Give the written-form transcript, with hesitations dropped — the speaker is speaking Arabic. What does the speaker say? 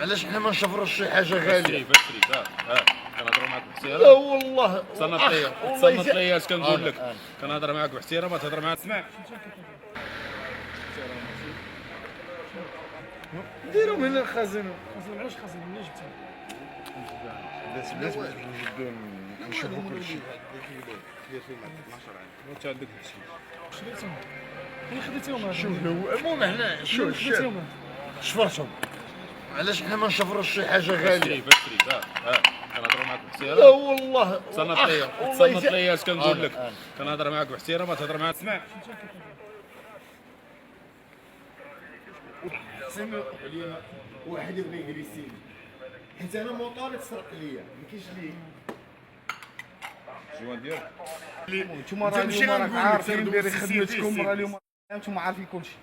علاش حنا ما نشفروش شي حاجه غاليه؟ بشري كنهضروا معاك بحسيره. لا والله تصنت ليا اش كنقول لك. كنهضر معاك بحسيره ما تهضر معاك. اسمع نديرو من الخزينه. علاش خازن منين جبتها؟ الناس باش نجبدو نشوفو كلشي. انت عندك هادشي. شريتهم وين خديتيهم هذا؟ شوف المهم حنا شوف خديتيهم شفرتهم. علاش حنا ما نشفروش شي حاجه غاليه؟ بشري كنهضروا معاك بحسيره. لا والله تصنت ليا اش كنقول لك. كنهضر معاك بحسيره ما تهضر معاك. اسمع سمعوا علينا واحد يبغي يجلسيني حيت انا موطاري تسرق ليا ما كاينش لي الجوان ديالك نتوما راه اليوم راك عارفين دايرين خدمتكم، راه اليوم نتوما عارفين كلشي.